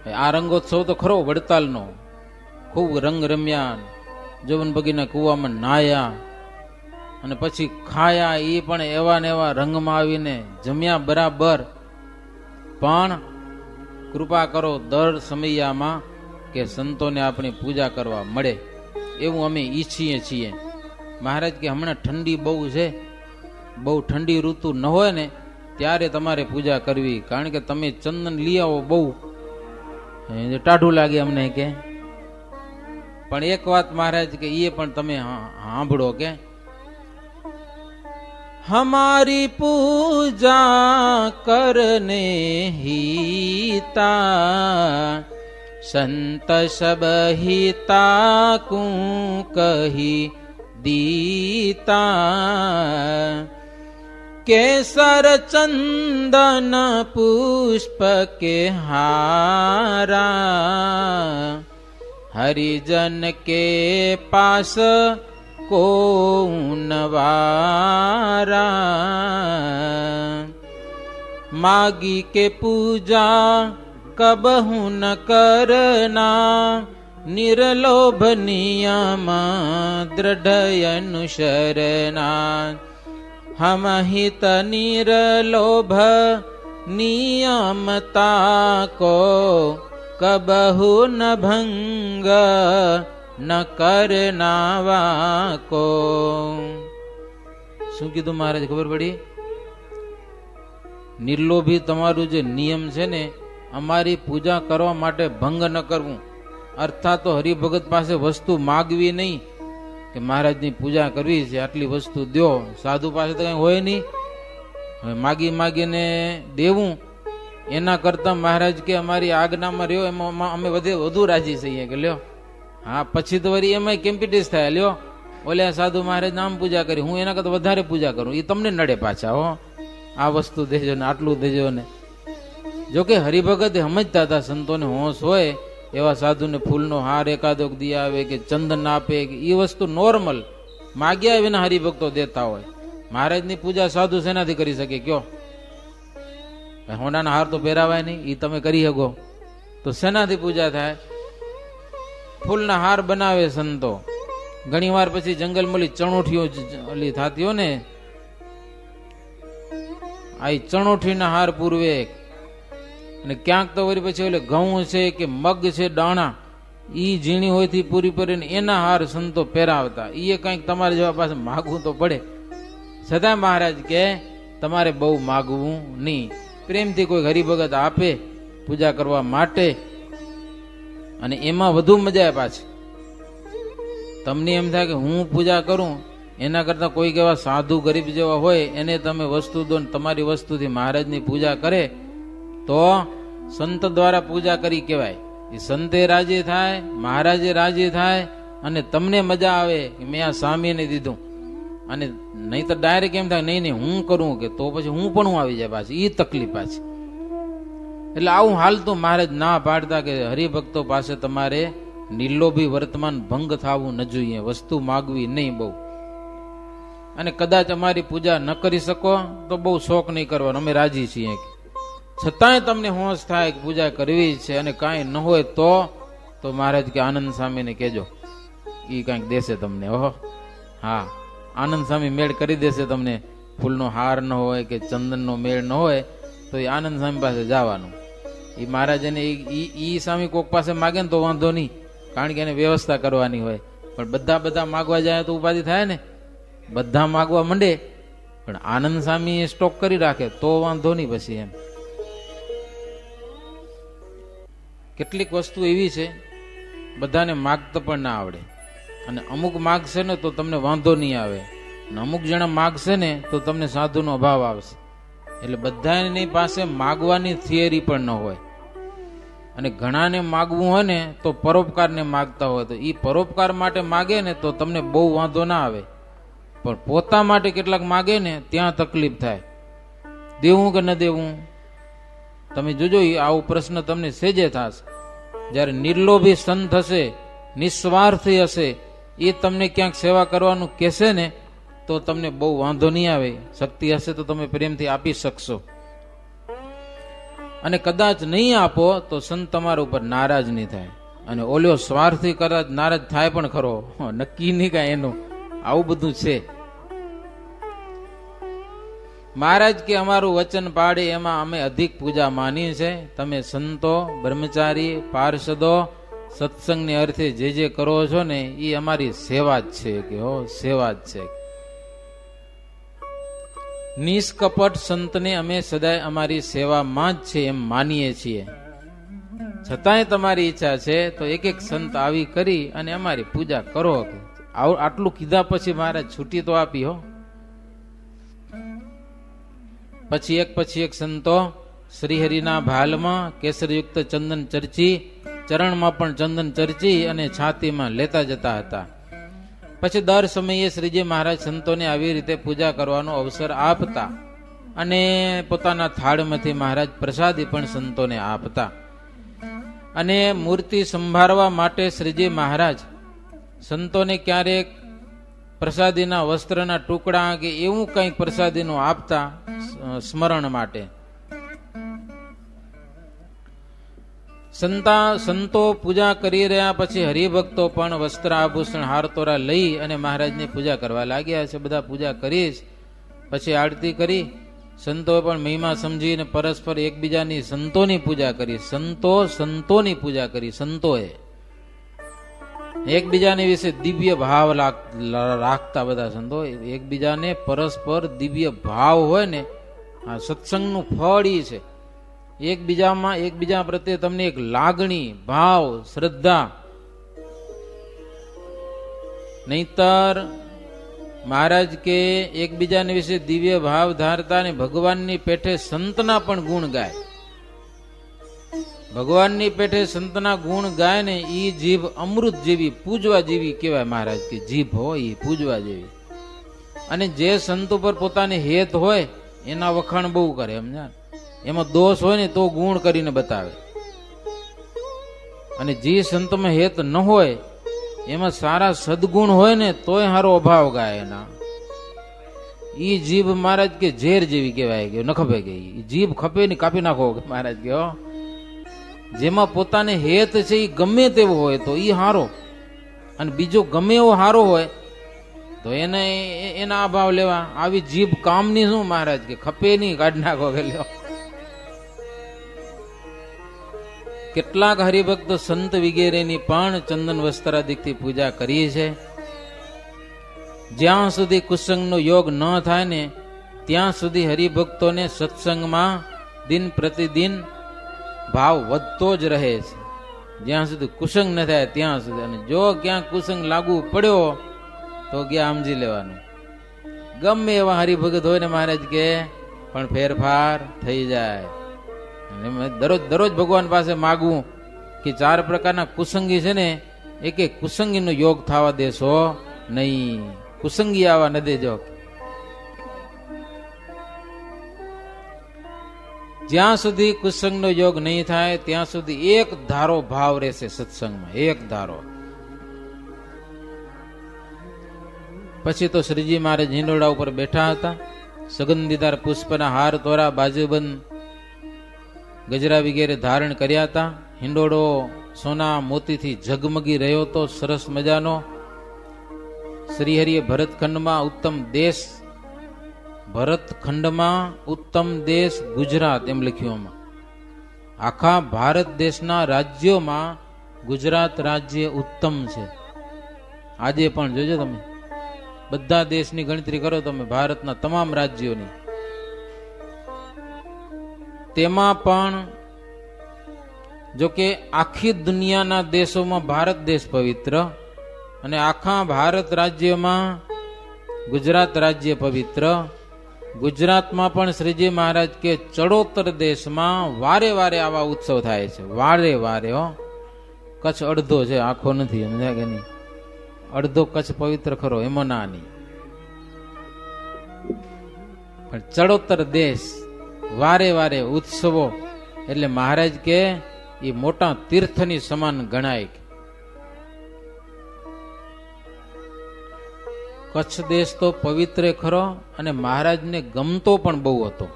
આ રંગોત્સવ તો ખરો વડતાલનો, ખૂબ રંગ રમ્યા, જવન બગીના કૂવામાં નાયા અને પછી ખાયા. એ પણ એવા ને એવા રંગમાં આવીને જમ્યા બરાબર. પણ કૃપા કરો દર સમયમાં કે સંતોને આપણી પૂજા કરવા મળે એવું અમે ઈચ્છીએ છીએ. મહારાજ કે હમણાં ઠંડી બહુ છે, બહુ ઠંડી ઋતુ ન હોય ને ત્યારે તમારે પૂજા કરવી, કારણ કે તમે ચંદન લઈ આવો બહુ ટાઢું લાગે અમને કે. પણ એક વાત મહારાજ કે એ પણ તમે સાંભળો કે हमारी पूजा करने हिता संत सब हिता कु कही दीता केसर चंदन पुष्प के हारा हरिजन के पास कोनवारा मागी के पूजा कबहु न करना निर्लोभ नियम दृढ़ अनुशरणा हम हित निर्लोभ नियमता को कबहु न भंग ન કરનાવા કો. શું કીધું મહારાજ ખબર પડી? નિર્લોભી તમારું જે નિયમ છે ને, અમારી પૂજા કરવા માટે ભંગ ન કરવું. અર્થાત તો હરિભગત પાસે વસ્તુ માગવી નહીં કે મહારાજની પૂજા કરવી છે, આટલી વસ્તુ દો. સાધુ પાસે તો કઈ હોય નહીં, માગી માગીને દેવું. એના કરતા મહારાજ કે અમારી આજ્ઞામાં રહ્યો એમાં અમે વધુ રાજી થઈએ કે લ્યો. હા, પછી તો વળી એમાં કેમ્પિટિસ થાય, લ્યો ઓલે સાધુ મહારાજ નામ પૂજા કરી, હું એના કરતા વધારે પૂજા કરું. એ તમને નડે પાછા. હો, આ વસ્તુ દેજો ને આટલું દેજો ને. જોકે હરિભગત સમજતા હતા, સંતોને હોશ હોય એવા સાધુને ફૂલનો હાર એકાદોક દી આવે કે ચંદન આપે, એ વસ્તુ નોર્મલ માગ્યા વિના હરિભક્તો દેતા હોય. મહારાજની પૂજા સાધુ શેનાથી કરી શકે કયો? હોંડાના હાર તો પહેરાવાય નહીં, એ તમે કરી શકો તો શેનાથી પૂજા થાય? ફૂલના હાર બનાવે સંતો. ઘણી વાર પછી જંગલમાં ચણોઠીઓ ઓલી થતી હોય ને, આ ચણોઠીના હાર પૂરવે. અને ક્યાંક તો વળી પછી ઓલે ઘઉં છે કે મગ છે દાણા, ઈ ઝીણી હોયથી પૂરી કરીને એના હાર સંતો પહેરાવતા. એ કંઈક તમારે જેવા પાસે માગવું તો પડે. છતાં મહારાજ કે તમારે બહુ માગવું નહીં. પ્રેમથી કોઈ હરિભગત આપે પૂજા કરવા માટે, અને એમાં વધુ મજા આવે પાછી. તમને એમ થાય કે હું પૂજા કરું એના કરતા કોઈક એવા સાધુ ગરીબ જેવા હોય એને તમે વસ્તુ દો, તમારી વસ્તુથી મહારાજની પૂજા કરે તો સંત દ્વારા પૂજા કરી કહેવાય. એ સંતે રાજી થાય, મહારાજે રાજી થાય, અને તમને મજા આવે કે મેં આ સ્વામીને દીધું. અને નહીં તો ડાયરેક્ટ એમ થાય નહીં હું કરું કે તો પછી હું પણ આવી જાય પાછી, એ તકલીફ પાછી. એટલે આવું હાલતું મહારાજ ના પાડતા કે હરિભક્તો પાસે તમારે નિર્લોભી વર્તમાન ભંગ થવું ન જોઈએ, વસ્તુ માગવી નહીં બહુ. અને કદાચ અમારી પૂજા ન કરી શકો તો બહુ શોખ નહીં કરવાનો, અમે રાજી છીએ. છતાંય તમને હોશ થાય કે પૂજા કરવી છે અને કાંઈ ન હોય તો મહારાજ કે આનંદ સ્વામીને કહેજો, એ કાંઈક દેશે તમને. ઓહો, હા, આનંદ સ્વામી મેળ કરી દેશે તમને. ફૂલનો હાર ન હોય કે ચંદનનો મેળ ન હોય તો એ આનંદ સ્વામી પાસે જવાનું. એ મહારાજને ઈ સ્વામી કોક પાસે માગે ને તો વાંધો નહીં, કારણ કે એને વ્યવસ્થા કરવાની હોય. પણ બધા માગવા જાય તો ઉપાધિ થાય ને. બધા માગવા માંડે પણ આનંદ સ્વામી સ્ટોક કરી રાખે તો વાંધો નહીં પછી. એમ કેટલીક વસ્તુ એવી છે બધાને માગતા પણ ના આવડે, અને અમુક માગશે ને તો તમને વાંધો નહીં આવે, અને અમુક જણા માગશે ને તો તમને સાધુનો અભાવ આવશે. એટલે બધાની પાસે માગવાની થિયરી પણ ન હોય. અને ઘણાને માગવું હોય ને તો પરોપકારને માગતા હોય, તો એ પરોપકાર માટે માગે ને તો તમને બહુ વાંધો ના આવે. પણ પોતા માટે કેટલાક માગે ને ત્યાં તકલીફ થાય, દેવું કે ન દેવું. તમે જોજો, આવો પ્રશ્ન તમને સેજે થશે. જ્યારે નિર્લોભી સંત હશે, નિસ્વાર્થી હશે, એ તમને ક્યાંક સેવા કરવાનું કહેશે ને તો તમને બહુ વાંધો નહીં આવે. શક્તિ હશે તો તમે પ્રેમથી આપી શકશો. અને કદાચ નહીં આપો તો સંત તમારા ઉપર નારાજ નહીં થાય, અને ઓલ્યો સ્વાર્થી કદાચ નારાજ થાય પણ ખરો, નક્કી નહીં કાંઈ એનું. આવું બધું છે. મહારાજ કે અમારું વચન પાડે એમાં અમે અધિક પૂજા માની છે. તમે સંતો, બ્રહ્મચારી, પાર્ષદો સત્સંગને અર્થે જે કરો છો ને એ અમારી સેવા જ છે કે હો, સેવા જ છે. નિષ્કપટ સંતને અમે સદાય અમારી સેવામાં જ છે એમ માનીએ છીએ. છતાંય તમારી ઈચ્છા છે તો એક એક સંત આવી કરી અને અમારી પૂજા કરો. આટલું કીધા પછી મહારાજ છૂટી તો આપી હો. પછી એક સંતો શ્રીહરિના ભાલમાં કેસરયુક્ત ચંદન ચર્ચી, ચરણમાં પણ ચંદન ચર્ચી અને છાતીમાં લેતા જતા હતા. પછી દર સમયે શ્રીજી મહારાજ સંતોને આવી રીતે પૂજા કરવાનો અવસર આપતા અને પોતાના થાળમાંથી મહારાજ પ્રસાદી પણ સંતોને આપતા. અને મૂર્તિ સંભાળવા માટે શ્રીજી મહારાજ સંતોને ક્યારેક પ્રસાદીના વસ્ત્રના ટુકડા કે એવું કંઈક પ્રસાદીનું આપતા સ્મરણ માટે. સંતો પૂજા કરી રહ્યા પછી હરિભક્તો પણ વસ્ત્ર આભૂષણ હારતોરા લઈ અને મહારાજની પૂજા કરવા લાગ્યા છે. બધા પૂજા કરી પછી આરતી કરી. સંતોએ પણ મહિમા સમજીને પરસ્પર એકબીજાની સંતોની પૂજા કરી. સંતોની પૂજા કરી. સંતોએ એકબીજાને વિશે દિવ્ય ભાવ રાખતા. બધા સંતો એકબીજાને પરસ્પર દિવ્ય ભાવ હોય ને, આ સત્સંગનું ફળ ઈ છે. એકબીજા પ્રત્યે તમને એક લાગણી, ભાવ, શ્રદ્ધા. નહીતર મહારાજ કે એકબીજાને વિશે દિવ્ય ભાવ ધારતા ને ભગવાનની પેઠે સંતના પણ ગુણ ગાય. ભગવાનની પેઠે સંતના ગુણ ગાય ને ઈ જીભ અમૃત જેવી, પૂજવા જેવી કહેવાય. મહારાજ કે જીભ હોય ઈ પૂજવા જેવી. અને જે સંત ઉપર પોતાને હેત હોય એના વખાણ બહુ કરે. સમજા, એમાં દોષ હોય ને તો ગુણ કરીને બતાવે. અને જે સંતમાં હેત ન હોય એમાં સારા સદગુણ હોય ને તોય સારો અભાવ ગાય એના. ઈ જીભ મહારાજ કે ઝેર જેવી કહેવાય કે ન ખપે કે જીભ ખપે ને કાપી નાખો મહારાજ કે. જેમાં પોતાને હેત છે એ ગમે તેવો હોય તો ઈ હારો, અને બીજો ગમે એવો હારો હોય તો એને એના અભાવ લેવા. આવી જીભ કામની શું મહારાજ કે ખપે નહીં, કાઢી નાખો કે લ્યો. કેટલાક હરિભક્તો સંત વગેરેની પણ ચંદન વસ્ત્રાદિકથી પૂજા કરી છે. જ્યાં સુધી કુસંગનો યોગ ન થાય ને ત્યાં સુધી હરિભક્તોને સત્સંગમાં દિન પ્રતિદિન ભાવ વધતો જ રહે છે. જ્યાં સુધી કુસંગ ન થાય ત્યાં સુધી. અને જો ક્યાંક કુસંગ લાગુ પડ્યો તો ગયા સમજી લેવાનું. ગમે એવા હરિભગત હોય ને મહારાજ કે પણ ફેરફાર થઈ જાય. દરરોજ ભગવાન પાસે માગવું કે 4 પ્રકારના કુસંગી છે ને એક કુસંગીનો યોગ થવા દેશો નહીં, કુસંગી આવા ન દેજો. જ્યાં સુધી કુસંગનો યોગ નહીં થાય ત્યાં સુધી એક ધારો ભાવ રહેશે સત્સંગમાં, એક ધારો. પછી તો શ્રીજી મહારાજ હિંડોળા ઉપર બેઠા હતા. સુગંધીદાર પુષ્પના હાર, તોરા, બાજુબંધ, ગજરા વગેરે ધારણ કર્યા હતા. હિંડોળો સોના મોતીથી ઝગમગી રહ્યો તો સરસ મજાનો. શ્રીહરિએ ભરતખંડમાં ઉત્તમ દેશ ગુજરાત એમ લખ્યું. આખા ભારત દેશના રાજ્યોમાં ગુજરાત રાજ્ય ઉત્તમ છે. આજે પણ જોજો તમે, બધા દેશની ગણતરી કરો તમે, ભારતના તમામ રાજ્યોની, તેમાં પણ જો કે આખી દુનિયાના દેશોમાં ભારત દેશ પવિત્ર અને આખા ભારત રાજ્યમાં ગુજરાત રાજ્ય પવિત્ર. ગુજરાતમાં પણ શ્રીજી મહારાજ કે ચડોતર દેશમાં વારે વારે આવા ઉત્સવ થાય છે. વારે વારે હો. કચ્છ અડધો છે, આખો નથી, સમજ્યા કે નહીં? અડધો કચ્છ પવિત્ર ખરો, એમાં ના નહીં, પણ ચડોતર દેશ વારે વારે ઉત્સવો. એટલે મહારાજ કે એ મોટા તીર્થની સમાન ગણાય. કચ્છ દેશ તો પવિત્ર ખરો અને મહારાજને ગમતો પણ બહુ હતો.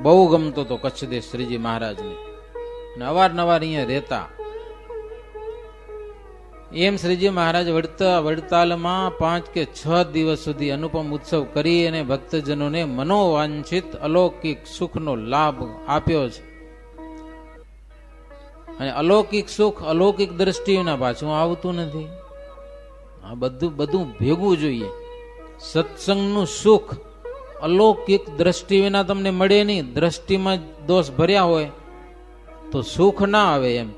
બહુ ગમતો હતો કચ્છ દેશ શ્રીજી મહારાજને, અને અવારનવાર અહીંયા રહેતા. એમ શ્રીજી મહારાજ વડતાલમાં 5 કે 6 દિવસ સુધી અનુપમ ઉત્સવ કરી અને ભક્તજનોને મનોવાંછિત અલૌકિક સુખનો લાભ આપ્યો છે. અને અલૌકિક સુખ અલૌકિક દ્રષ્ટિના પાછું આવતું નથી. આ બધું ભેગું જોઈએ. સત્સંગનું સુખ અલૌકિક દ્રષ્ટિ વિના તમને મળે નહીં. દ્રષ્ટિમાં દોષ ભર્યા હોય તો સુખ ના આવે. એમ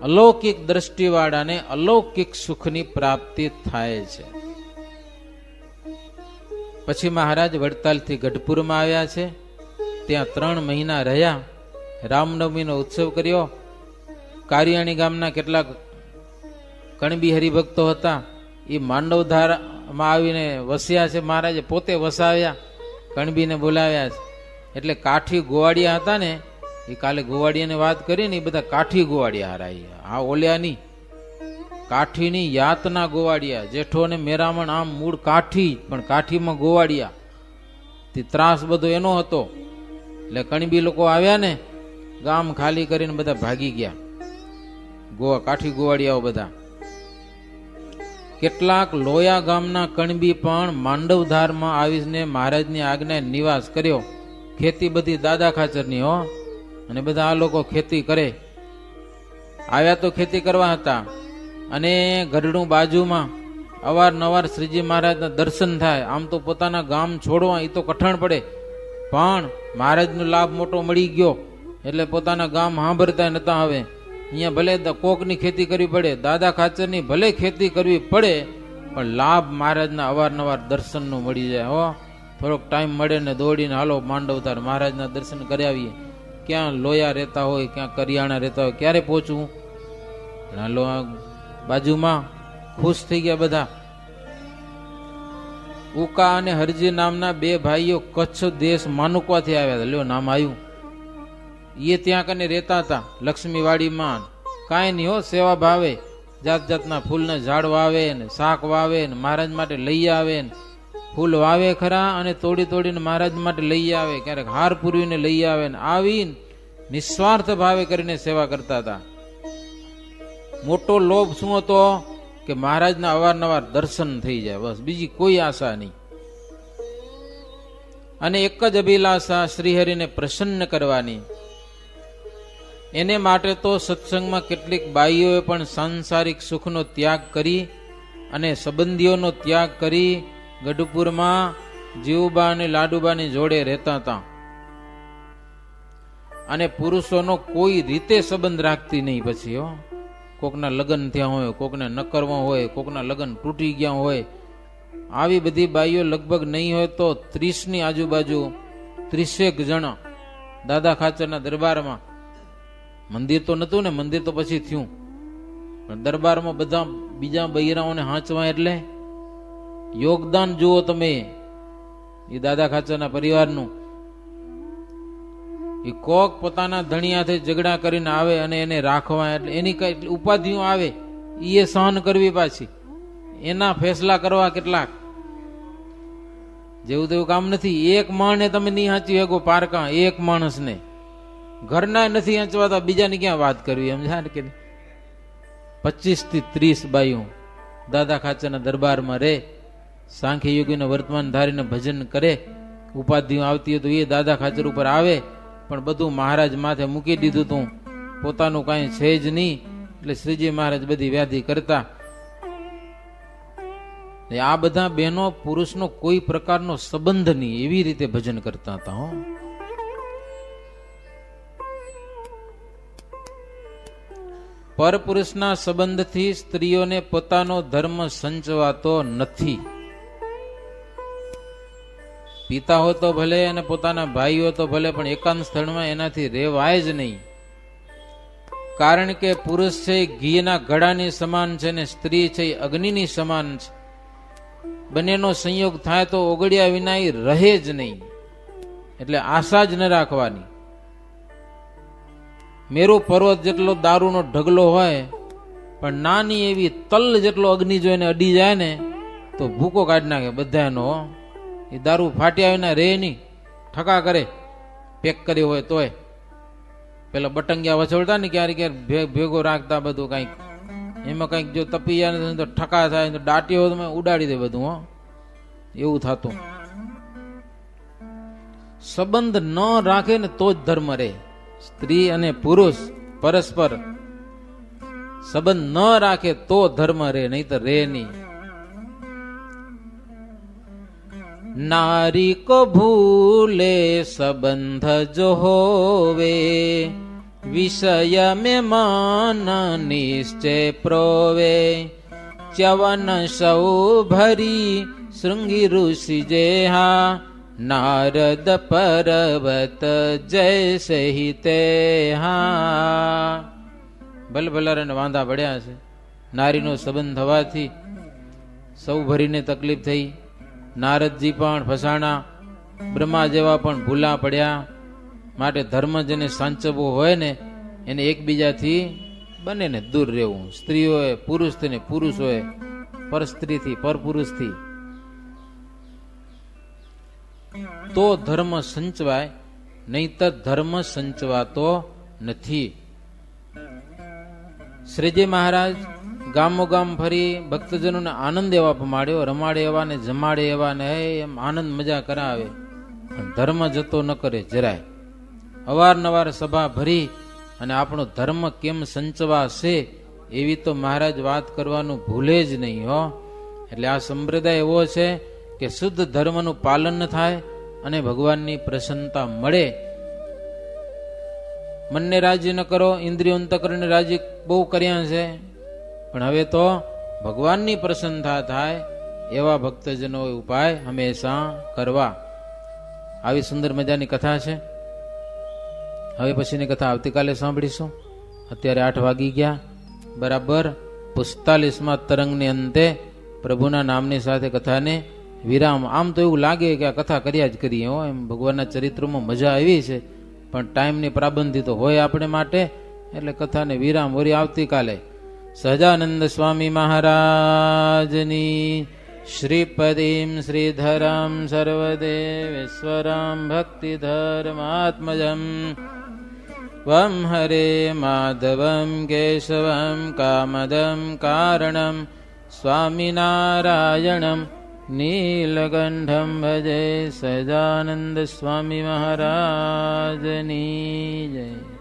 અલૌકિક દ્રષ્ટિવાળાને અલૌકિક સુખની પ્રાપ્તિ થાય છે. પછી મહારાજ વડતાલથી ગઢપુરમાં આવ્યા છે. ત્યાં 3 મહિના રહ્યા. રામનવમીનો ઉત્સવ કર્યો. કારિયાણી ગામના કેટલાક કણબી હરિભક્તો હતા, એ માંડવધારમાં આવીને વસ્યા છે. મહારાજે પોતે વસાવ્યા, કણબીને બોલાવ્યા છે. એટલે કાઠી ગોવાડિયા હતા ને, એ કાલે ગોવાડિયાની વાત કરી ને, એ બધા કાઠી ગોવાડિયા હારાય. આ ઓલ્યાની કાઠીની યાતના ગોવાડિયા. જેઠો અને મેરામણ આમ મૂળ કાઠી, પણ કાઠીમાં ગોવાડિયા. તે ત્રાસ બધો એનો હતો. એટલે કણબી લોકો આવ્યા ને, ગામ ખાલી કરીને બધા ભાગી ગયા. કાઠી ગોવાડિયાઓ બધા. કેટલાક લોયા ગામના કણબી પણ માંડવધારમાં આવીને મહારાજની આજ્ઞાએ નિવાસ કર્યો. ખેતી બધી દાદા ખાચરની હો, અને બધા આ લોકો ખેતી કરે. આવ્યા તો ખેતી કરવા હતા, અને ગઢડું બાજુમાં અવારનવાર શ્રીજી મહારાજના દર્શન થાય. આમ તો પોતાના ગામ છોડવા એ તો કઠણ પડે, પણ મહારાજનો લાભ મોટો મળી ગયો એટલે પોતાના ગામ સાંભળતા નતા. હવે અહીંયા ભલે કોકની ખેતી કરવી પડે, દાદા ખાચરની ભલે ખેતી કરવી પડે, પણ લાભ મહારાજના અવારનવાર દર્શનનો મળી જાય. હો, થોડોક ટાઈમ મળે ને દોડીને હાલો માંડવધાર મહારાજના દર્શન કરી આવીએ. ક્યાં લોયા રહેતા હોય, ક્યાં કરિયાણા રહેતા હોય, ક્યારે પહોંચવું? હાલો બાજુમાં ખુશ થઈ ગયા બધા. ઉકા અને હરજી નામના 2 ભાઈઓ કચ્છ દેશ માનુકવાથી આવ્યા હતા. લ્યો નામ આવ્યું. એ ત્યાં કને રહેતા હતા લક્ષ્મીવાડીમાં. કાંઈ નહીં હો, સેવા ભાવે જાત જાતના ફૂલના ઝાડ વાવે ને શાક વાવે ને મહારાજ માટે લઈ આવે ને ફૂલ વાવે ખરા, અને તોડી તોડીને મહારાજ માટે લઈ આવે. ક્યારેક હાર પૂરવીને લઈ આવે ને આવીને નિસ્વાર્થ ભાવે કરીને સેવા કરતા હતા. મોટો લોભ શું હતો કે મહારાજના અવારનવાર દર્શન થઈ જાય, બસ બીજી કોઈ આશા નહીં. અને એક જ અભિલાષા શ્રીહરિને પ્રસન્ન કરવાની. એને માટે તો સત્સંગમાં કેટલીક બાઈઓએ પણ સાંસારિક સુખનો ત્યાગ કરી અને સંબંધીઓનો ત્યાગ કરી ગઢપુરમાં જીવબા અને લાડુબાની જોડે રહેતા હતા. અને પુરુષોનો કોઈ રીતે સંબંધ રાખતી નહીં. પછી કોકના લગ્ન થયા હોય, કોકને ન કરવા હોય, કોકના લગ્ન તૂટી ગયા હોય, આવી બધી બાઈઓ લગભગ નહીં હોય તો 30ની આજુબાજુ 30 જણ દાદા ખાચરના દરબારમાં. મંદિર તો નતું ને, મંદિર તો પછી થયું, પણ દરબારમાં બધા બીજા બૈરાઓને હાંચવા. એટલે યોગદાન જુઓ તમે એ દાદા ખાચરના પરિવારનું. એ કોક પોતાના ધણિયાથી ઝઘડા કરીને આવે અને એને રાખવા, એટલે એની કઈ ઉપાધિઓ આવે એ સહન કરવી, પાછી એના ફેસલા કરવા કેટલાક. જેવું તેવું કામ નથી. એક માણને તમે નહીં હાંચી શકો પારકા, એક માણસને ઘરના નથી હાંચવાતા, બીજાની ક્યાં વાત કરવી? એમ જાણ કે 25 થી 30 બાઈઓ દાદા ખાચરના દરબારમાં રહે, સાંખ્ય યોગીને વર્તમાન ધારીને ભજન કરે. ઉપાધિઓ આવતી હોય તો એ દાદા ખાચર ઉપર આવે, પણ બધું મહારાજ માથે મૂકી દીધું તું, પોતાનું કાંઈ છે જ નહીં. એટલે શ્રીજી મહારાજ બધી વ્યાધિ કરતા. આ બધા બહેનો પુરુષનો કોઈ પ્રકારનો સંબંધ નહીં, એવી રીતે ભજન કરતા હતા. પરપુરુષના સંબંધથી સ્ત્રીઓને પોતાનો ધર્મ સંચવાતો નથી. પિતા હોય તો ભલે અને પોતાના ભાઈ હોય તો ભલે, પણ એકાંત સ્થળમાં એનાથી રહેવાય જ નહીં. કારણ કે પુરુષ છે ઘીના ઘડાની સમાન છે ને સ્ત્રી છે અગ્નિની સમાન છે. બંનેનો સંયોગ થાય તો ઓગળ્યા વિના રહે જ નહીં. એટલે આશા જ ન રાખવાની. મેરુ પર્વત જેટલો દારૂનો ઢગલો હોય, પણ નાની એવી તલ જેટલો અગ્નિ જોઈને અડી જાય ને તો ભૂકો કાઢી નાખે બધાનો. એ દારૂ ફાટ્યા વિના રે નહીં, ઠકા કરે. પેક કર્યો હોય તોય પેલા બટંગિયા વછોડતા ને ક્યારેક ક્યારેક ભેગો રાખતા બધું કંઈક, એમાં કંઈક જો તપી જાય તો ઠકા થાય તો દાટીઓ ઉડાડી દે બધું. હો, એવું થતું. સંબંધ ન રાખે ને તો જ ધર્મ રહે. સ્ત્રી અને પુરુષ પરસ્પર સંબંધ ન રાખે તો ધર્મ રહે, નહીં તો રે નહીં. नारी को भूले संबंध जो होवे, विषय में मान निश्चय प्रोवे, च्यवन सौ भरी श्रृंगी ऋषि जेहा, नारद पर्वत जैसे ही तेहा. ભલભલારે વાંધા પડ્યા છે. નારીનો સંબંધ થવાથી સૌ ભરીને તકલીફ થઈ. નારદજી પણ ફસાણા, બ્રહ્મા જેવા પણ ભૂલા પડ્યા. માટે ધર્મ જેને સાંચવવો હોય ને એને એકબીજાથી બને ને દૂર રહેવું. સ્ત્રીઓએ પુરુષથી ને પુરુષોએ પર સ્ત્રીથી પર પુરુષથી, તો ધર્મ સંચવાય, નહીતર ધર્મ સંચવાતો નથી. શ્રીજી મહારાજ ગામો ગામ ફરી ભક્તજનોને આનંદ એવા પમાડ્યો, રમાડે એવા ને જમાડે એવા ને એમ આનંદ મજા કરાવે, ધર્મ જતો ન કરે જરાય. અવારનવાર સભા ભરી અને આપણો ધર્મ કેમ સંચવાશે એવી તો મહારાજ વાત કરવાનું ભૂલે જ નહીં. હો, એટલે આ સંપ્રદાય એવો છે કે શુદ્ધ ધર્મનું પાલન થાય અને ભગવાનની પ્રસન્નતા મળે. મનને રાજી ન કરો, ઇન્દ્રિયો અંતઃકરણને રાજી બહુ કર્યા છે, પણ હવે તો ભગવાનની પ્રસન્નતા થાય એવા ભક્તજનો ઉપાય હંમેશા કરવા. આવી સુંદર મજાની કથા છે. હવે પછીની કથા આવતીકાલે સાંભળીશું. અત્યારે 8 વાગી ગયા. બરાબર 45મા તરંગની અંતે પ્રભુના નામની સાથે કથાને વિરામ. આમ તો એવું લાગે કે આ કથા કર્યા જ કરીએ. હો, એમ ભગવાનના ચરિત્રોમાં મજા આવી છે, પણ ટાઈમની પ્રાબંધી તો હોય આપણે માટે, એટલે કથાને વિરામ. વળી આવતીકાલે સહજાનંદ સ્વામી મહારાજની શ્રીપદીમ શ્રીધરમ સર્વદેવેશ્વરમ ભક્તિધર્માત્મજમ વમ હરે માધવમ કેશવમ કામદમ કારણમ સ્વામિનારાયણમ નીલકંઠમ ભજે. સહજાનંદ સ્વામી મહારાજની જય.